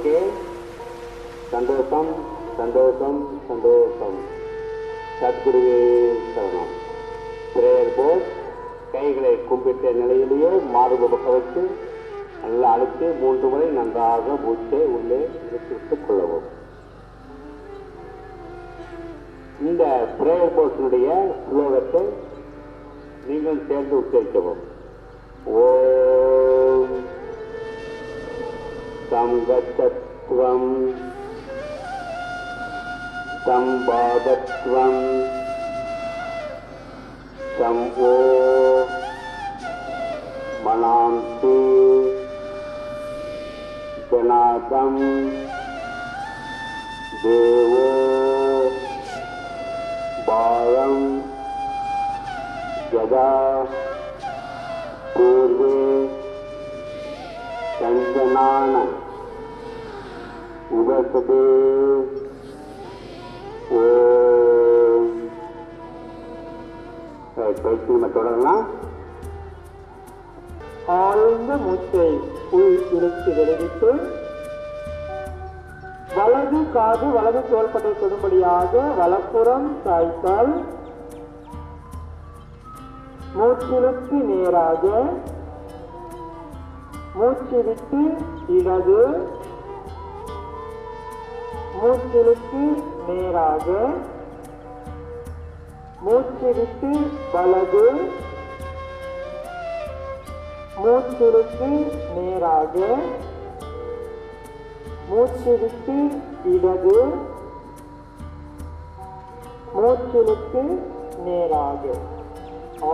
Okay, சந்தோஷம் சந்தோஷம் சந்தோஷம். சத்குருவே சரணம். பிரேயர் போர்ட் கைகளை கும்பிட்ட நிலையிலேயே மார்பு பக்கம் வச்சு நல்லா அழுத்தி 3 முறை நன்றாக மூச்சை உள்ளே இழுத்துவிட்டுக் கொள்ளவும். இந்த பிரேயர் போர்ட்டினுடைய ஸ்லோகத்தை நீங்கள் சேர்ந்து உச்சரிக்கவும். ஓம் சங்கத்தத்வம் சம்பாதத்வம் சம்போ மனாந்தி ஜனாதம் தேவோ பாரம் யதா பூர்வே சஞ்சனான உபசதே. ஓம். பயிற்சி நம்ம தொடரலாம். ஆழ்ந்த மூச்சை உள் இழுத்து விடுவித்து வலது காது வலது தோள்பட்டை தொடும்படியாக வலப்புறம் சாய்த்தால் மூச்சிலுக்கு நேராக மூச்சு விட்டு இடது மூச்சிலுக்கு நேராக மூச்சு விட்டு வலது மூச்சிலுக்கு நேராக மூச்சு விட்டு இடது மூச்சிலுக்கு நேராக.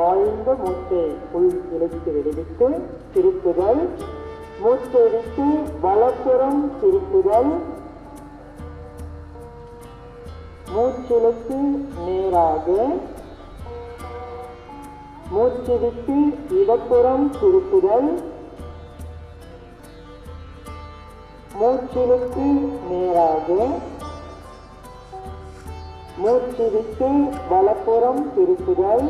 ஆழ்ந்த மூச்சை உள் இழுத்து விடுவித்து திருப்புதல். மூச்சை விட்டு வலப்புறம் திருப்புதல். மூச்சிலுக்கு நேராக மூச்சு விட்டு இடப்புறம் திருப்புதல். மூச்சிலுக்கு நேராக மூச்சு விட்டு வலப்புறம் திருப்புதல்.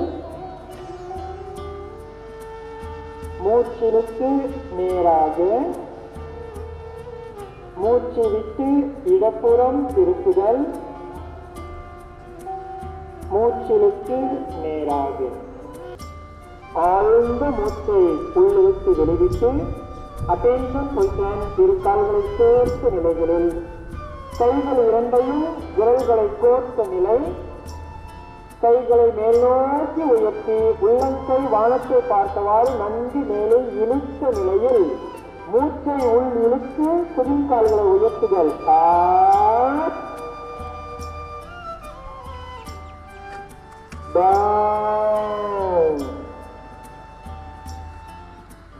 மூச்சிலுக்கு நேராக மூச்சு விட்டு இடப்புறம் திருப்புதல். மூச்சிலுக்கு நேராக. ஆழ்ந்த மூச்சை உள்ளிழுத்து வெளிவிட்டு அட்டென்ஷன் பொசிஷன். இரு கால்களை சேர்த்த நிலைகளில் கைகள் இரண்டையும் விரல்களை கோர்த்த நிலை. கைகளை மேல் நோக்கி உயர்த்தி உள்ளங்கை வானத்தை பார்த்தவாறு நன்கு மேலே இழுத்த நிலையில் மூச்சை உள் இழுத்து குதிங்கால்களை உயர்த்துதல்.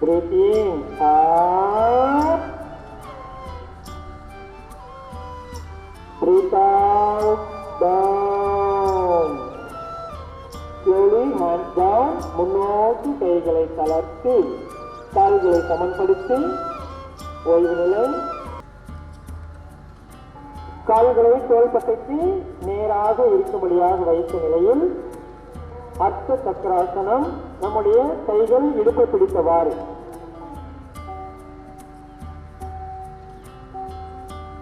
Breathing up, breathe out, down. Slowly hands down. முன்னோக்கி கைகளை தளர்த்தி கால்களை சமன்படுத்தி ஓய்வு நிலை. கால்களை தோள்பட்டைக்கு நேராக இருக்கும்படியாக வைத்த நிலையில் அர்த்த சக்கராசனம். நம்முடைய கைகள் இடுப்பை பிடித்தவாறு.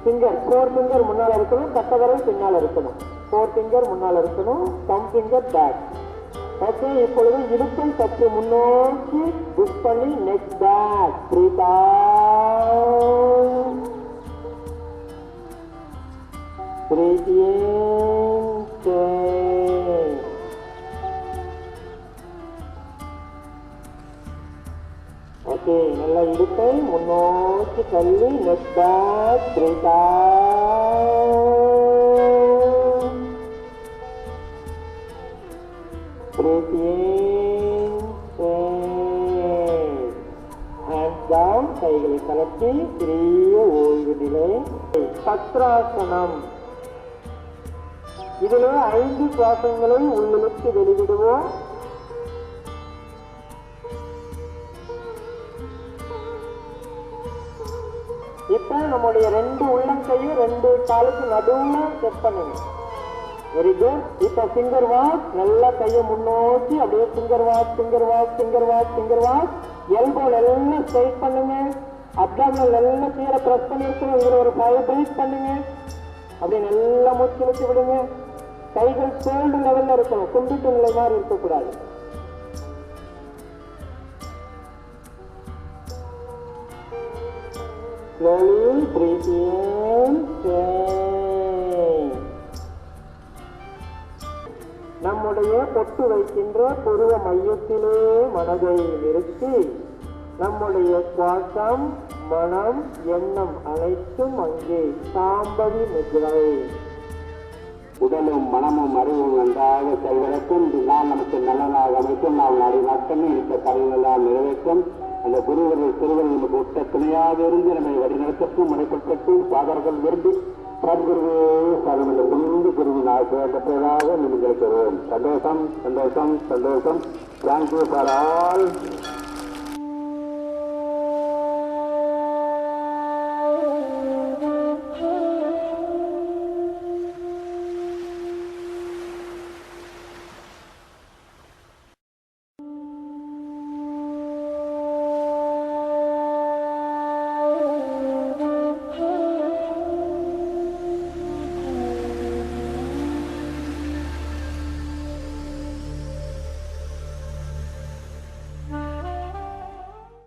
ஃபிங்கர் 4 ஃபிங்கர் முன்னால் இருக்கணும், கட்டவரை பின்னால் இருக்கணும். 4 ஃபிங்கர் முன்னால் இருக்கணும், தம் ஃபிங்கர் பேக். ஓகே, இப்பொழுது இடுப்பை சற்று முன்னோக்கி புஷ் பண்ணி neck back. Breathe out, breathe in. Okay, நல்ல இடுப்பை முன்னோக்கி தள்ளி neck back. Breathe out, breathe in. Hands down. கைகளை கலட்டி சிறிய ஓய்வு நிலை. பத்ராசனம். இதில் 5 சுவாசங்களை உள்ளிழுத்து வெளிவிடுவோம். இப்ப நம்முடைய 2 உள்ளங்கையும் 2 காலுக்கு நடுவுல செட் பண்ணுங்க. Very good. இப்ப ஃபிங்கர் வாக். நல்லா கையை முன்னோக்கி அப்படியே finger walk, finger walk, finger walk, finger walk. Elbow நல்லா ஸ்ட்ரைட் பண்ணுங்க. அப்டாமினல் நல்லா கீழே ப்ரெஸ் பண்ணிருக்கணும். இதுல ஒரு 5 பிரீத் பண்ணுங்க. அப்படி நல்லா மூச்சு வச்சு விடுங்க. கைகள் ஷோல்டர் லெவல்ல இருக்கணும், கும்பிட்டு நிலை மாதிரி இருக்கக்கூடாது. Slowly breathe in, change. நம்முடைய பொட்டு வைக்கின்ற புருவ மையத்திலே மனதை நிறுத்தி நம்முடைய சுவாசம், மனம், எண்ணம் அனைத்தும் அங்கே சாம்பவி முதிரை. உடலும் மனமும் அறிவும் நன்றாக செயல்படுத்தும். நாள் நமக்கு நல்லதாக அமைக்கும். நாம் நாடி நாட்கள் இந்த கலைகளெல்லாம் நிறைவேற்றும். அந்த குருவர்கள் திருவர்கள் நமக்கு ஒட்ட துணையாக இருந்து நம்மை வழிநடத்தட்டும், முனைப்பட்டும், சாதர்கள் விரும்பி சத்குருவே சரணம் என்ற புரிந்து குருவின் ஆசிரியப்பட்டதாக நீங்கள் பெறுவோம். சந்தோஷம், சந்தோஷம், சந்தோஷம். Thank you for all.